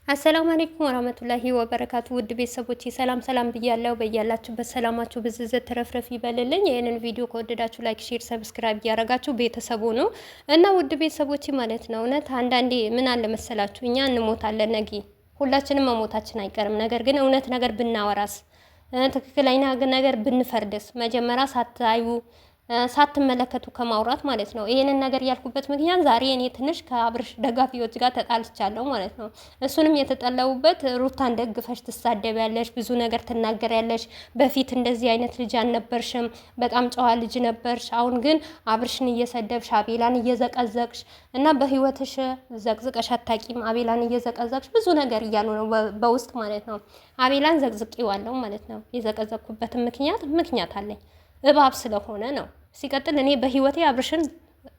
አሰላሙ አለይኩም ወራህመቱላሂ ወበረካቱ ውድ ቤተሰቦቼ ሰላም ብያለሁ። በያላችሁበት ሰላማችሁ ብዝዝት ተረፍረፍ ይበልልኝ። ይህንን ቪዲዮ ከወደዳችሁ ላይክ፣ ሼር፣ ሰብስክራይብ እያደረጋችሁ ቤተሰቡ ነው እና ውድ ቤተሰቦቼ ማለት ነው እውነት አንዳንዴ ምን አለ መሰላችሁ እኛ እንሞታለን ነገ ሁላችንም መሞታችን አይቀርም። ነገር ግን እውነት ነገር ብናወራስ ትክክለኛ ነገር ብንፈርድስ መጀመሪያ ሳታዩ ሳትመለከቱ ከማውራት ማለት ነው። ይሄንን ነገር ያልኩበት ምክንያት ዛሬ እኔ ትንሽ ከአብርሽ ደጋፊዎች ጋር ተጣልቻለሁ ማለት ነው። እሱንም የተጠላውበት ሩታን ደግፈሽ ትሳደቢያለሽ፣ ብዙ ነገር ትናገሪያለሽ። በፊት እንደዚህ አይነት ልጅ አልነበርሽም፣ በጣም ጨዋ ልጅ ነበርሽ። አሁን ግን አብርሽን እየሰደብሽ አቤላን እየዘቀዘቅሽ እና በህይወትሽ ዘቅዝቀሽ አታቂም። አቤላን እየዘቀዘቅሽ ብዙ ነገር እያሉ ነው በውስጥ ማለት ነው። አቤላን ዘቅዝቄዋለሁ ማለት ነው። የዘቀዘቅኩበትን ምክንያት አለኝ። እባብ ስለሆነ ነው። ሲቀጥል እኔ በህይወቴ አብርሽን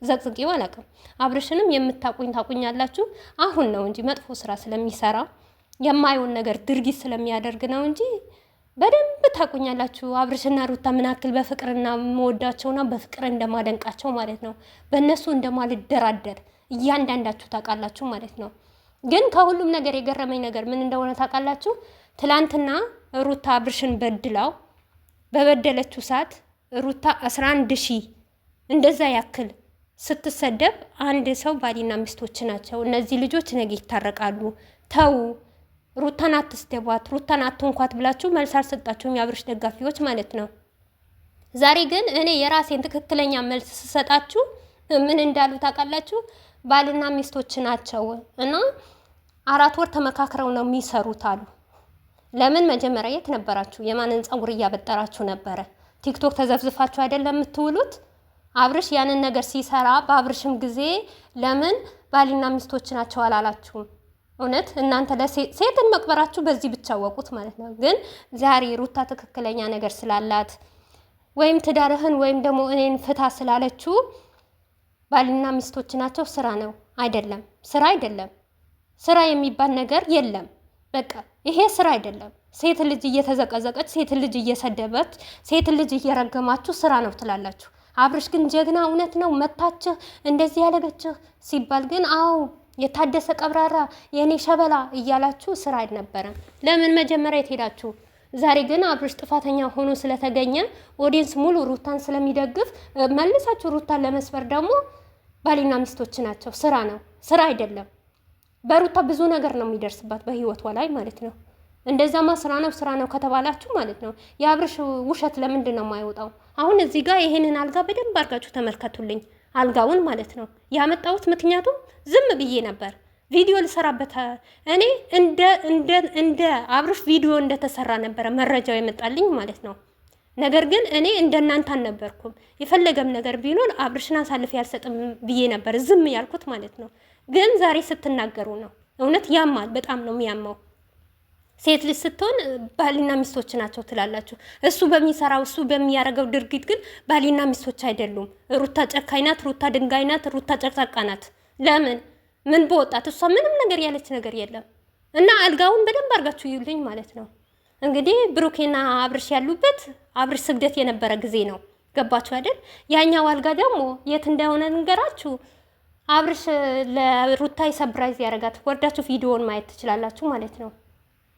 ዘቅዝቄው አላውቅም። አብርሽንም የምታቁኝ ታቁኛላችሁ። አሁን ነው እንጂ መጥፎ ስራ ስለሚሰራ የማይሆን ነገር ድርጊት ስለሚያደርግ ነው እንጂ በደንብ ታቁኛላችሁ። አብርሽና ሩታ ምን ያክል በፍቅርና መወዳቸውና በፍቅር እንደማደንቃቸው ማለት ነው። በእነሱ እንደማልደራደር እያንዳንዳችሁ ታውቃላችሁ ማለት ነው። ግን ከሁሉም ነገር የገረመኝ ነገር ምን እንደሆነ ታውቃላችሁ? ትላንትና ሩታ አብርሽን በድላው በበደለችው ሰዓት ሩታ 11,000 እንደዛ ያክል ስትሰደብ አንድ ሰው ባሊና ሚስቶች ናቸው። እነዚህ ልጆች ነገ ይታረቃሉ። ተው ሩታን አትስደቧት፣ ሩታን አትንኳት ብላችሁ መልስ አልሰጣችሁም የአብርሽ ደጋፊዎች ማለት ነው። ዛሬ ግን እኔ የራሴን ትክክለኛ መልስ ስሰጣችሁ ምን እንዳሉ ታውቃላችሁ? ባልና ሚስቶች ናቸው እና 4 ወር ተመካክረው ነው የሚሰሩት አሉ። ለምን መጀመሪያ የት ነበራችሁ? የማንን ፀጉር እያበጠራችሁ ነበረ? ቲክቶክ ተዘፍዝፋችሁ አይደለም የምትውሉት? አብርሽ ያንን ነገር ሲሰራ በአብርሽም ጊዜ ለምን ባልና ሚስቶች ናቸው አላላችሁም? እውነት እናንተ ሴትን መቅበራችሁ በዚህ ብቻ ወቁት ማለት ነው። ግን ዛሬ ሩታ ትክክለኛ ነገር ስላላት ወይም ትዳርህን ወይም ደግሞ እኔን ፍታ ስላለችው ባልና ሚስቶች ናቸው ስራ ነው አይደለም። ስራ አይደለም። ስራ የሚባል ነገር የለም። በቃ ይሄ ስራ አይደለም። ሴት ልጅ እየተዘቀዘቀች ሴት ልጅ እየሰደበች ሴት ልጅ እየረገማችሁ ስራ ነው ትላላችሁ። አብርሽ ግን ጀግና እውነት ነው መታችህ እንደዚህ ያለገችህ ሲባል ግን አዎ የታደሰ ቀብራራ የኔ ሸበላ እያላችሁ ስራ አይነበረም። ለምን መጀመሪያ የትሄዳችሁ? ዛሬ ግን አብርሽ ጥፋተኛ ሆኖ ስለተገኘ ኦዲየንስ ሙሉ ሩታን ስለሚደግፍ መልሳችሁ ሩታን ለመስበር ደግሞ ባሊና ሚስቶች ናቸው ስራ ነው ስራ አይደለም። በሩታ ብዙ ነገር ነው የሚደርስባት በህይወቷ ላይ ማለት ነው። እንደዛማ ስራ ነው ከተባላችሁ ማለት ነው የአብርሽ ውሸት ለምንድን ነው የማይወጣው? አሁን እዚህ ጋር ይሄንን አልጋ በደንብ አድርጋችሁ ተመልከቱልኝ። አልጋውን ማለት ነው ያመጣሁት ምክንያቱም ዝም ብዬ ነበር ቪዲዮ ልሰራበት። እኔ እንደ አብርሽ ቪዲዮ እንደተሰራ ነበረ መረጃው የመጣልኝ ማለት ነው። ነገር ግን እኔ እንደናንተ አልነበርኩም። የፈለገም ነገር ቢኖር አብርሽን አሳልፌ ያልሰጥም ብዬ ነበር ዝም ያልኩት ማለት ነው። ግን ዛሬ ስትናገሩ ነው እውነት ያማል። በጣም ነው የሚያማው። ሴት ልጅ ስትሆን ባሊና ሚስቶች ናቸው ትላላችሁ። እሱ በሚሰራው እሱ በሚያደርገው ድርጊት ግን ባሊና ሚስቶች አይደሉም። ሩታ ጨካኝ ናት፣ ሩታ ድንጋይ ናት፣ ሩታ ጨቅጫቃ ናት። ለምን ምን በወጣት እሷ ምንም ነገር ያለች ነገር የለም። እና አልጋውን በደንብ አድርጋችሁ ይዩልኝ ማለት ነው። እንግዲህ ብሩኬና አብርሽ ያሉበት አብርሽ ስግደት የነበረ ጊዜ ነው። ገባችሁ አይደል? ያኛው አልጋ ደግሞ የት እንደሆነ ንገራችሁ። አብርሽ ለሩታ ሰብራይዝ ያደርጋት ወርዳችሁ ቪዲዮውን ማየት ትችላላችሁ ማለት ነው።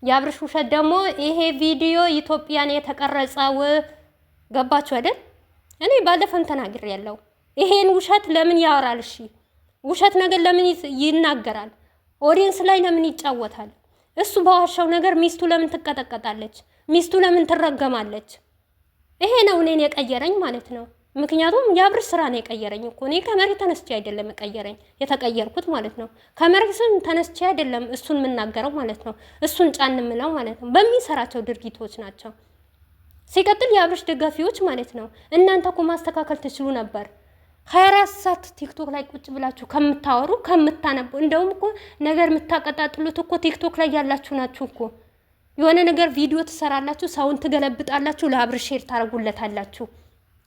የአብርሽ ውሸት ደግሞ ይሄ ቪዲዮ ኢትዮጵያን የተቀረጸው ገባችሁ አይደል? እኔ ባለፈም ተናግሬያለሁ። ይሄን ውሸት ለምን ያወራል? እሺ ውሸት ነገር ለምን ይናገራል? ኦዲየንስ ላይ ለምን ይጫወታል? እሱ በዋሻው ነገር ሚስቱ ለምን ትቀጠቀጣለች? ሚስቱ ለምን ትረገማለች? ይሄ ነው እኔን የቀየረኝ ማለት ነው። ምክንያቱም የአብርሽ ስራ ነው የቀየረኝ እኮ። እኔ ከመሬት ተነስቼ አይደለም የተቀየርኩት ማለት ነው። ከመሬትም ተነስቼ አይደለም እሱን የምናገረው ማለት ነው። እሱን ጫን የምለው ማለት ነው። በሚሰራቸው ድርጊቶች ናቸው። ሲቀጥል የአብርሽ ደጋፊዎች ማለት ነው እናንተ እኮ ማስተካከል ትችሉ ነበር። 24 ሰዓት ቲክቶክ ላይ ቁጭ ብላችሁ ከምታወሩ ከምታነቡ፣ እንደውም እኮ ነገር የምታቀጣጥሉት እኮ ቲክቶክ ላይ ያላችሁ ናችሁ እኮ። የሆነ ነገር ቪዲዮ ትሰራላችሁ፣ ሰውን ትገለብጣላችሁ፣ ለአብርሽ ሼር ታረጉለታላችሁ።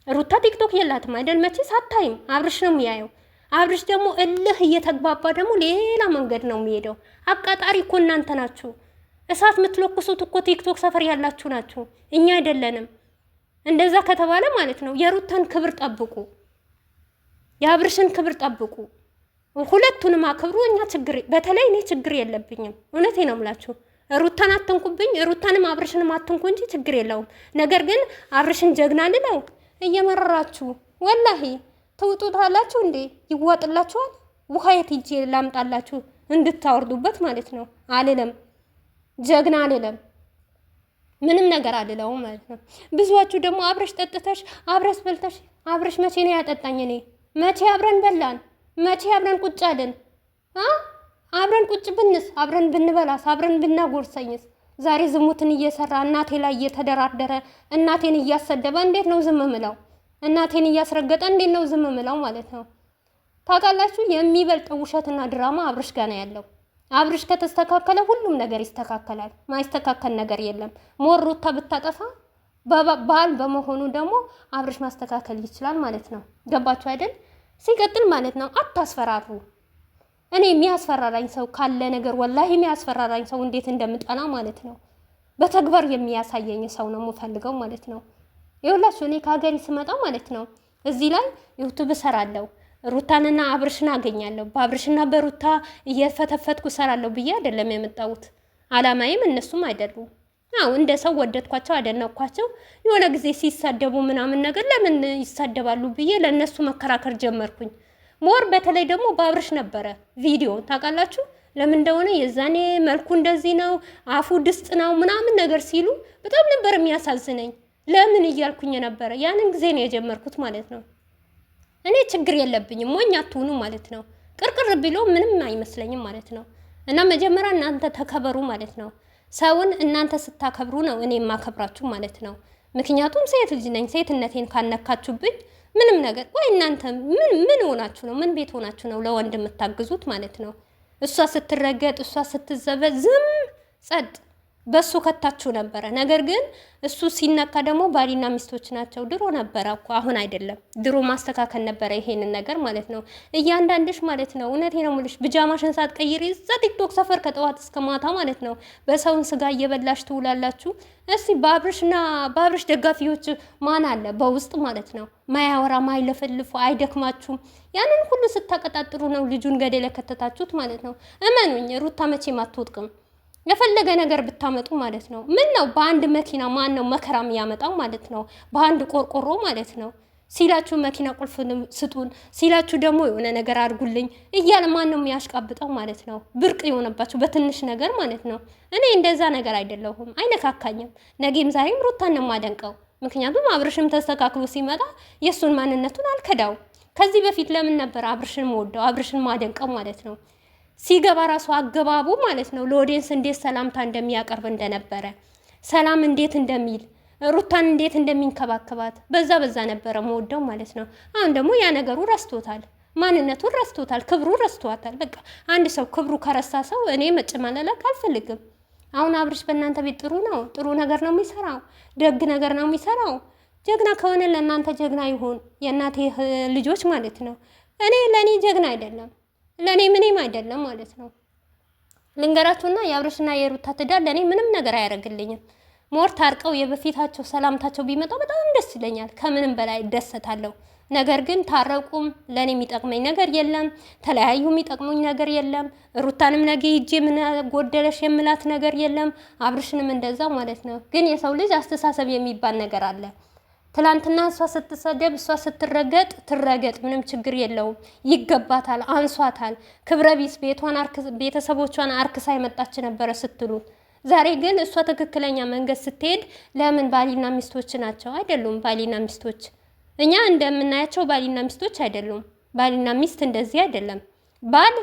ሩታ ቲክቶክ የላትም አይደል? መቼስ አታይም። አብርሽ ነው የሚያየው። አብርሽ ደግሞ እልህ እየተግባባ ደግሞ ሌላ መንገድ ነው የሚሄደው። አቃጣሪ እኮ እናንተ ናችሁ። እሳት የምትለኩሱት እኮ ቲክቶክ ሰፈር ያላችሁ ናችሁ፣ እኛ አይደለንም። እንደዛ ከተባለ ማለት ነው የሩታን ክብር ጠብቁ፣ የአብርሽን ክብር ጠብቁ። ሁለቱንም አክብሩ። እኛ በተለይ እኔ ችግር የለብኝም። እውነቴ ነው የምላችሁ። ሩታን አትንኩብኝ፣ ሩታንም አብርሽንም አትንኩ እንጂ ችግር የለውም። ነገር ግን አብርሽን ጀግና ልለው እየመረራችሁ ወላሂ ትውጡታላችሁ እንዴ? ይዋጥላችኋል። ውሃ የት ሂጄ ላምጣላችሁ እንድታወርዱበት ማለት ነው። አልለም፣ ጀግና አልለም፣ ምንም ነገር አልለውም ማለት ነው። ብዙዋችሁ ደግሞ አብረሽ ጠጥተሽ አብረሽ በልተሽ፣ አብረሽ መቼ ነው ያጠጣኝ? እኔ መቼ አብረን በላን? መቼ አብረን ቁጭ አልን? አብረን ቁጭ ብንስ፣ አብረን ብንበላስ፣ አብረን ብናጎርሰኝስ? ዛሬ ዝሙትን እየሰራ እናቴ ላይ እየተደራደረ እናቴን እያሰደበ እንዴት ነው ዝም ምለው? እናቴን እያስረገጠ እንዴት ነው ዝም ምለው ማለት ነው? ታውቃላችሁ፣ የሚበልጠው ውሸትና ድራማ አብርሽ ጋር ነው ያለው። አብርሽ ከተስተካከለ ሁሉም ነገር ይስተካከላል። ማይስተካከል ነገር የለም። ሞር ሩታ ብታጠፋ ባል በመሆኑ ደግሞ አብርሽ ማስተካከል ይችላል ማለት ነው። ገባችሁ አይደል? ሲቀጥል ማለት ነው አታስፈራሩ። እኔ የሚያስፈራራኝ ሰው ካለ ነገር ወላሂ የሚያስፈራራኝ ሰው እንዴት እንደምጠላ ማለት ነው። በተግባር የሚያሳየኝ ሰው ነው የምፈልገው ማለት ነው። ይኸውላችሁ እኔ ከሀገሬ ስመጣ ማለት ነው እዚህ ላይ ዩቱብ እሰራለሁ፣ ሩታንና አብርሽን አገኛለሁ፣ በአብርሽና በሩታ እየፈተፈትኩ እሰራለሁ ብዬ አይደለም የመጣሁት። አላማዬም እነሱም አይደሉም። አዎ እንደ ሰው ወደድኳቸው፣ አደነኳቸው። የሆነ ጊዜ ሲሳደቡ ምናምን ነገር ለምን ይሳደባሉ ብዬ ለእነሱ መከራከር ጀመርኩኝ። ሞር በተለይ ደግሞ በአብርሽ ነበረ ቪዲዮ ታውቃላችሁ። ለምን እንደሆነ የዛኔ መልኩ እንደዚህ ነው፣ አፉ ድስጥ ነው ምናምን ነገር ሲሉ በጣም ነበር የሚያሳዝነኝ። ለምን እያልኩኝ ነበረ። ያንን ጊዜ ነው የጀመርኩት ማለት ነው። እኔ ችግር የለብኝም፣ ሞኝ አትሁኑ ማለት ነው። ቅርቅር ቢሎ ምንም አይመስለኝም ማለት ነው። እና መጀመሪያ እናንተ ተከበሩ ማለት ነው። ሰውን እናንተ ስታከብሩ ነው እኔ የማከብራችሁ ማለት ነው። ምክንያቱም ሴት ልጅ ነኝ። ሴትነቴን ካነካችሁብኝ ምንም ነገር ወይ እናንተ ምን ሆናችሁ ነው? ምን ቤት ሆናችሁ ነው ለወንድ የምታግዙት ማለት ነው? እሷ ስትረገጥ፣ እሷ ስትዘበዝ ዝም ጸጥ በሱ ከታችሁ ነበረ። ነገር ግን እሱ ሲነካ ደግሞ ባሊና ሚስቶች ናቸው። ድሮ ነበረ እኮ አሁን አይደለም። ድሮ ማስተካከል ነበረ ይሄንን ነገር ማለት ነው። እያንዳንድሽ ማለት ነው እውነቴ ነው የምልሽ ብጃማሽን ሳትቀይሪ እዛ ቲክቶክ ሰፈር ከጠዋት እስከ ማታ ማለት ነው በሰውን ስጋ እየበላሽ ትውላላችሁ። እስቲ በአብርሽ ደጋፊዎች ማን አለ በውስጥ ማለት ነው? ማያወራ ማይለፈልፉ አይደክማችሁም? ያንን ሁሉ ስታቀጣጥሩ ነው ልጁን ገደለ ከተታችሁት ማለት ነው። እመኑኝ ሩታ መቼም አትወጥቅም። የፈለገ ነገር ብታመጡ ማለት ነው። ምን ነው በአንድ መኪና ማን ነው መከራ የሚያመጣው ማለት ነው? በአንድ ቆርቆሮ ማለት ነው። ሲላችሁ መኪና ቁልፍ ስጡን፣ ሲላችሁ ደግሞ የሆነ ነገር አድርጉልኝ እያለ ማን ነው የሚያሽቃብጠው ማለት ነው? ብርቅ የሆነባችሁ በትንሽ ነገር ማለት ነው። እኔ እንደዛ ነገር አይደለሁም፣ አይነካካኝም። ነገም ዛሬም ሩታን ነው የማደንቀው። ምክንያቱም አብርሽም ተስተካክሎ ሲመጣ የእሱን ማንነቱን አልከዳው። ከዚህ በፊት ለምን ነበር አብርሽን መወደው አብርሽን ማደንቀው ማለት ነው? ሲገባ ራሱ አገባቡ ማለት ነው ለኦዲየንስ እንዴት ሰላምታ እንደሚያቀርብ እንደነበረ፣ ሰላም እንዴት እንደሚል፣ ሩታን እንዴት እንደሚንከባከባት በዛ ነበረ መወደው ማለት ነው። አሁን ደግሞ ያ ነገሩ ረስቶታል፣ ማንነቱን ረስቶታል፣ ክብሩ ረስቶታል። በቃ አንድ ሰው ክብሩ ከረሳ ሰው እኔ መጨማለላቅ አልፈልግም። አሁን አብርሽ በእናንተ ቤት ጥሩ ነው፣ ጥሩ ነገር ነው የሚሰራው፣ ደግ ነገር ነው የሚሰራው። ጀግና ከሆነ ለእናንተ ጀግና ይሁን፣ የእናቴ ልጆች ማለት ነው። ለእኔ ጀግና አይደለም፣ ለእኔ ምንም አይደለም ማለት ነው። ልንገራችሁና የአብርሽና የሩታ ትዳር ለእኔ ምንም ነገር አያደርግልኝም። ሞር ታርቀው የበፊታቸው ሰላምታቸው ቢመጣ በጣም ደስ ይለኛል፣ ከምንም በላይ ደሰታለሁ። ነገር ግን ታረቁም ለእኔ የሚጠቅመኝ ነገር የለም፣ ተለያዩ የሚጠቅሙኝ ነገር የለም። ሩታንም ነገ ሂጄ ምን ጎደለሽ የምላት ነገር የለም፣ አብርሽንም እንደዛ ማለት ነው። ግን የሰው ልጅ አስተሳሰብ የሚባል ነገር አለ። ትላንትና እሷ ስትሰደብ እሷ ስትረገጥ ትረገጥ፣ ምንም ችግር የለውም። ይገባታል፣ አንሷታል፣ ክብረ ቢስ ቤተሰቦቿን አርክሳ የመጣች ነበረ ስትሉ፣ ዛሬ ግን እሷ ትክክለኛ መንገድ ስትሄድ ለምን ባሊና ሚስቶች ናቸው? አይደሉም ባሊና ሚስቶች። እኛ እንደምናያቸው ባሊና ሚስቶች አይደሉም። ባሊና ሚስት እንደዚህ አይደለም። ባል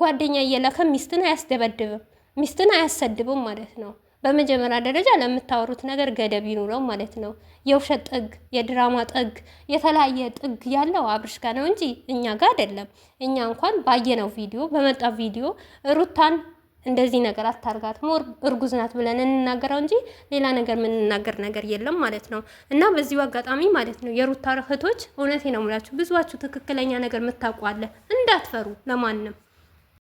ጓደኛ እየላከ ሚስትን አያስደበድብም፣ ሚስትን አያሰድብም ማለት ነው። በመጀመሪያ ደረጃ ለምታወሩት ነገር ገደብ ይኑረው ማለት ነው። የውሸት ጥግ፣ የድራማ ጥግ፣ የተለያየ ጥግ ያለው አብርሽ ጋር ነው እንጂ እኛ ጋር አይደለም። እኛ እንኳን ባየነው ቪዲዮ በመጣ ቪዲዮ ሩታን እንደዚህ ነገር አታርጋት ሞር እርጉዝ ናት ብለን እንናገረው እንጂ ሌላ ነገር የምንናገር ነገር የለም ማለት ነው። እና በዚሁ አጋጣሚ ማለት ነው የሩታ እህቶች እውነቴ ነው የምላችሁ ብዙዋችሁ ትክክለኛ ነገር የምታውቁ አለ፣ እንዳትፈሩ ለማንም